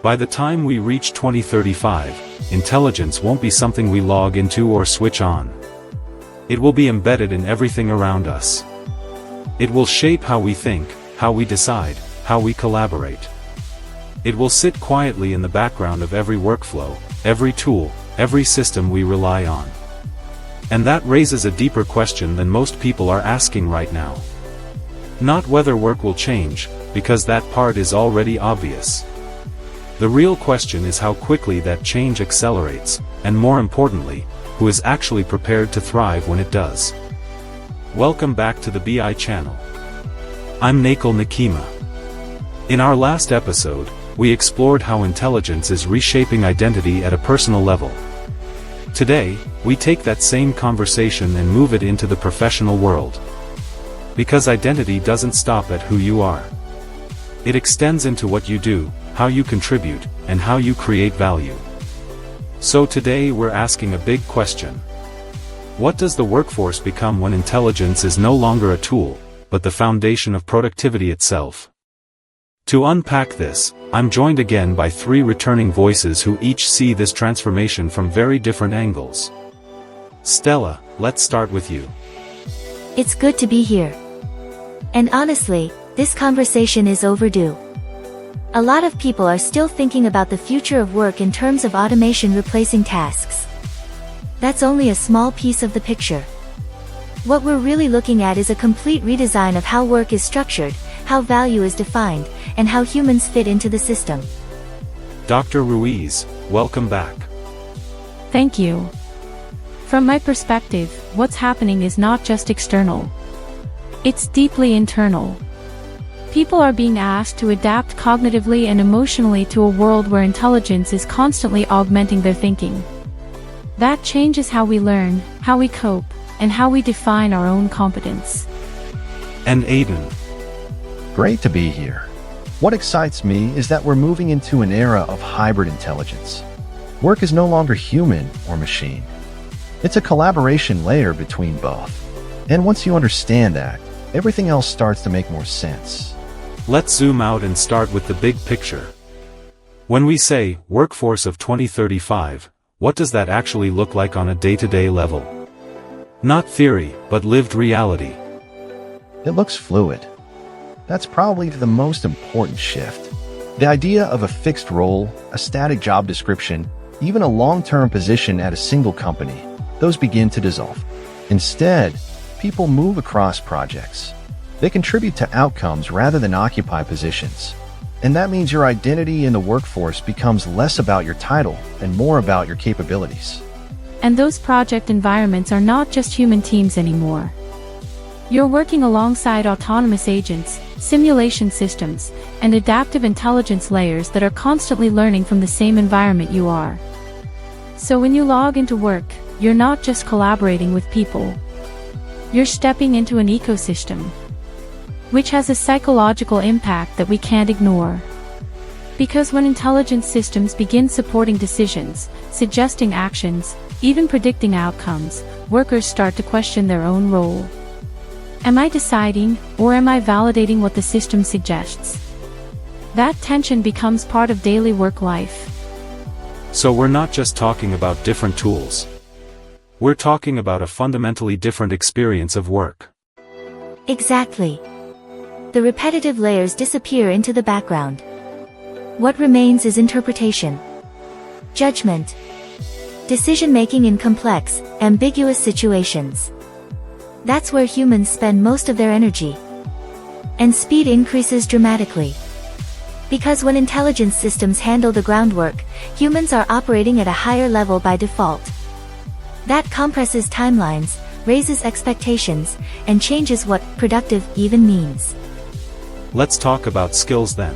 By the time we reach 2035, intelligence won't be something we log into or switch on. It will be embedded in everything around us. It will shape how we think, how we decide, how we collaborate. It will sit quietly in the background of every workflow, every tool, every system we rely on. And that raises a deeper question than most people are asking right now. Not whether work will change, because that part is already obvious. The real question is how quickly that change accelerates, and more importantly, who is actually prepared to thrive when it does. Welcome back to the B.I channel. I'm Nakul Nikima. In our last episode, we explored how intelligence is reshaping identity at a personal level. Today, we take that same conversation and move it into the professional world. Because identity doesn't stop at who you are. It extends into what you do, how you contribute, and how you create value. So today we're asking a big question. What does the workforce become when intelligence is no longer a tool, but the foundation of productivity itself? To unpack this, I'm joined again by three returning voices who each see this transformation from very different angles. Stella, let's start with you. It's good to be here. And honestly, this conversation is overdue. A lot of people are still thinking about the future of work in terms of automation replacing tasks. That's only a small piece of the picture. What we're really looking at is a complete redesign of how work is structured, how value is defined, and how humans fit into the system. Dr. Ruiz, welcome back. Thank you. From my perspective, what's happening is not just external. It's deeply internal. People are being asked to adapt cognitively and emotionally to a world where intelligence is constantly augmenting their thinking. That changes how we learn, how we cope, and how we define our own competence. And Aiden. Great to be here. What excites me is that we're moving into an era of hybrid intelligence. Work is no longer human or machine. It's a collaboration layer between both. And once you understand that, everything else starts to make more sense. Let's zoom out and start with the big picture. When we say, workforce of 2035, what does that actually look like on a day-to-day level? Not theory, but lived reality. It looks fluid. That's probably the most important shift. The idea of a fixed role, a static job description, even a long-term position at a single company, those begin to dissolve. Instead, people move across projects. They contribute to outcomes rather than occupy positions. And that means your identity in the workforce becomes less about your title and more about your capabilities. And those project environments are not just human teams anymore. You're working alongside autonomous agents, simulation systems, and adaptive intelligence layers that are constantly learning from the same environment you are. So when you log into work, you're not just collaborating with people. You're stepping into an ecosystem, which has a psychological impact that we can't ignore. Because when intelligence systems begin supporting decisions, suggesting actions, even predicting outcomes, workers start to question their own role. Am I deciding, or am I validating what the system suggests? That tension becomes part of daily work life. So we're not just talking about different tools. We're talking about a fundamentally different experience of work. Exactly. The repetitive layers disappear into the background. What remains is interpretation, judgment, decision-making in complex, ambiguous situations. That's where humans spend most of their energy. And speed increases dramatically. Because when intelligence systems handle the groundwork, humans are operating at a higher level by default. That compresses timelines, raises expectations, and changes what productive even means. Let's talk about skills then.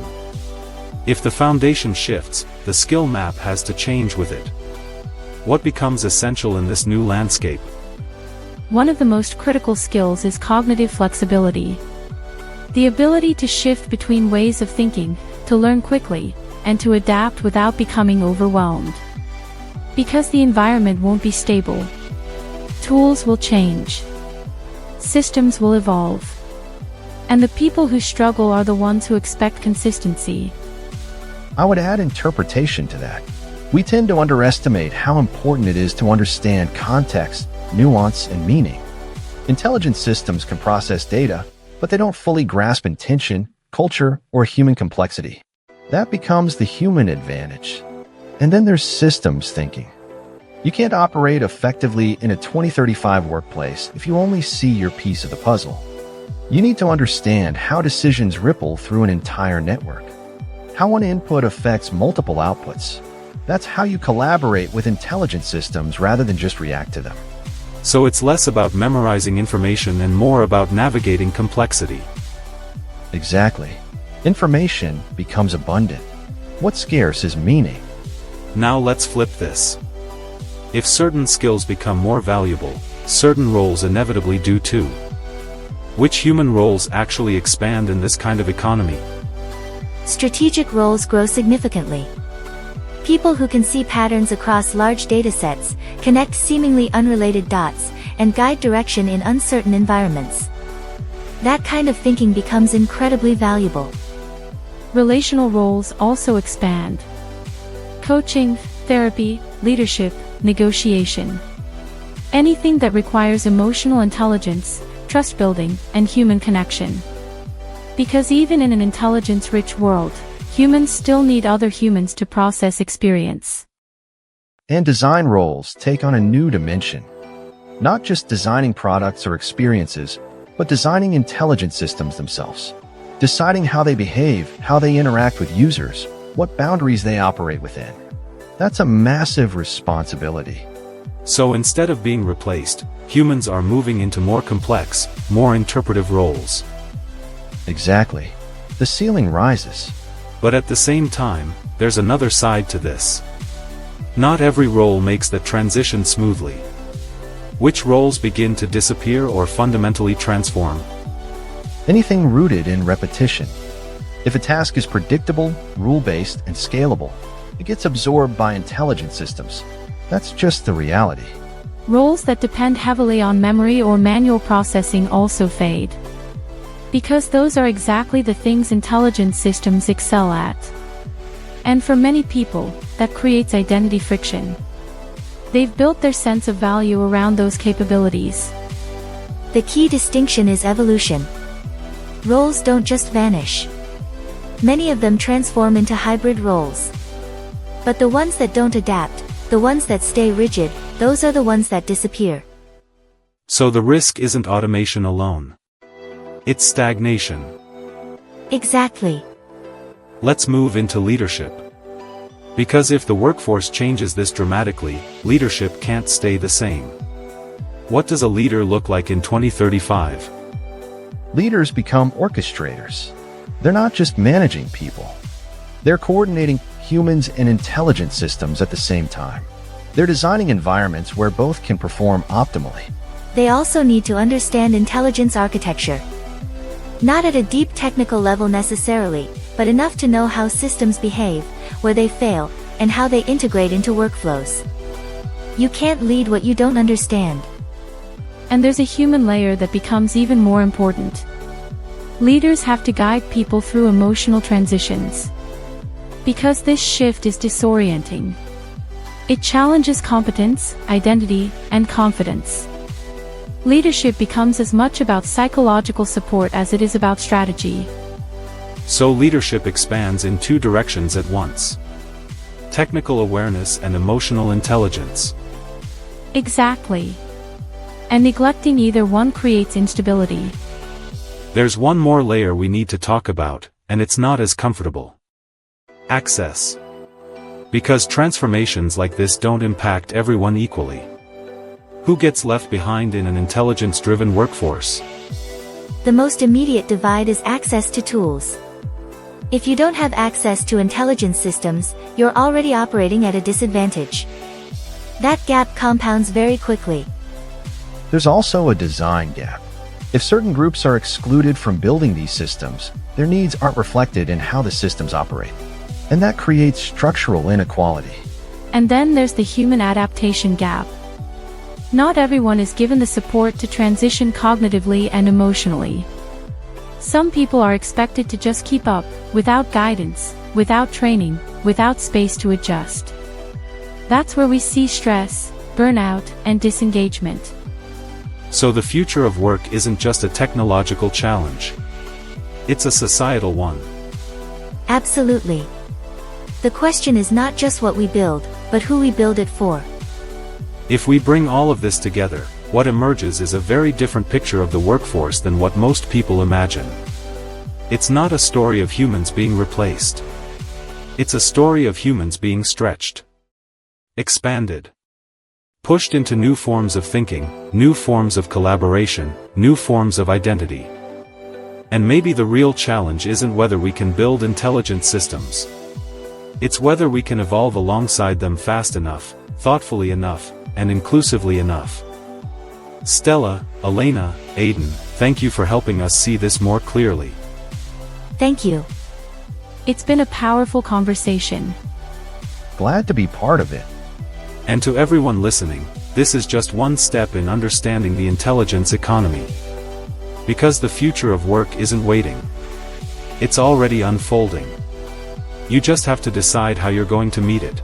If the foundation shifts, the skill map has to change with it. What becomes essential in this new landscape? One of the most critical skills is cognitive flexibility. The ability to shift between ways of thinking, to learn quickly, and to adapt without becoming overwhelmed. Because the environment won't be stable. Tools will change. Systems will evolve. And the people who struggle are the ones who expect consistency. I would add interpretation to that. We tend to underestimate how important it is to understand context, nuance, and meaning. Intelligent systems can process data, but they don't fully grasp intention, culture, or human complexity. That becomes the human advantage. And then there's systems thinking. You can't operate effectively in a 2035 workplace if you only see your piece of the puzzle. You need to understand how decisions ripple through an entire network, how one input affects multiple outputs. That's how you collaborate with intelligent systems rather than just react to them. So it's less about memorizing information and more about navigating complexity. Exactly. Information becomes abundant. What's scarce is meaning. Now let's flip this. If certain skills become more valuable, certain roles inevitably do too. Which human roles actually expand in this kind of economy? Strategic roles grow significantly. People who can see patterns across large datasets, connect seemingly unrelated dots, and guide direction in uncertain environments. That kind of thinking becomes incredibly valuable. Relational roles also expand. Coaching, therapy, leadership, negotiation. Anything that requires emotional intelligence, trust building, and human connection. Because even in an intelligence-rich world, humans still need other humans to process experience. And design roles take on a new dimension. Not just designing products or experiences, but designing intelligent systems themselves. Deciding how they behave, how they interact with users, what boundaries they operate within. That's a massive responsibility. So instead of being replaced, humans are moving into more complex, more interpretive roles. Exactly. The ceiling rises. But at the same time, there's another side to this. Not every role makes that transition smoothly. Which roles begin to disappear or fundamentally transform? Anything rooted in repetition. If a task is predictable, rule-based, and scalable, it gets absorbed by intelligent systems. That's just the reality. Roles that depend heavily on memory or manual processing also fade. Because those are exactly the things intelligent systems excel at. And for many people, that creates identity friction. They've built their sense of value around those capabilities. The key distinction is evolution. Roles don't just vanish. Many of them transform into hybrid roles. But the ones that don't adapt, the ones that stay rigid, those are the ones that disappear. So the risk isn't automation alone. It's stagnation. Exactly. Let's move into leadership. Because if the workforce changes this dramatically, leadership can't stay the same. What does a leader look like in 2035? Leaders become orchestrators. They're not just managing people. They're coordinating humans and intelligent systems at the same time. They're designing environments where both can perform optimally. They also need to understand intelligence architecture. Not at a deep technical level necessarily, but enough to know how systems behave, where they fail, and how they integrate into workflows. You can't lead what you don't understand. And there's a human layer that becomes even more important. Leaders have to guide people through emotional transitions. Because this shift is disorienting. It challenges competence, identity, and confidence. Leadership becomes as much about psychological support as it is about strategy. So leadership expands in two directions at once. Technical awareness and emotional intelligence. Exactly. And neglecting either one creates instability. There's one more layer we need to talk about, and it's not as comfortable. Access. Because transformations like this don't impact everyone equally. Who gets left behind in an intelligence-driven workforce? The most immediate divide is access to tools. If you don't have access to intelligence systems, you're already operating at a disadvantage. That gap compounds very quickly. There's also a design gap. If certain groups are excluded from building these systems, their needs aren't reflected in how the systems operate. And that creates structural inequality. And then there's the human adaptation gap. Not everyone is given the support to transition cognitively and emotionally. Some people are expected to just keep up, without guidance, without training, without space to adjust. That's where we see stress, burnout, and disengagement. So the future of work isn't just a technological challenge. It's a societal one. Absolutely. The question is not just what we build, but who we build it for. If we bring all of this together, what emerges is a very different picture of the workforce than what most people imagine. It's not a story of humans being replaced. It's a story of humans being stretched, expanded, pushed into new forms of thinking, new forms of collaboration, new forms of identity. And maybe the real challenge isn't whether we can build intelligent systems. It's whether we can evolve alongside them fast enough, thoughtfully enough, and inclusively enough. Stella, Elena, Aiden, thank you for helping us see this more clearly. Thank you. It's been a powerful conversation. Glad to be part of it. And to everyone listening, this is just one step in understanding the intelligence economy. Because the future of work isn't waiting. It's already unfolding. You just have to decide how you're going to meet it.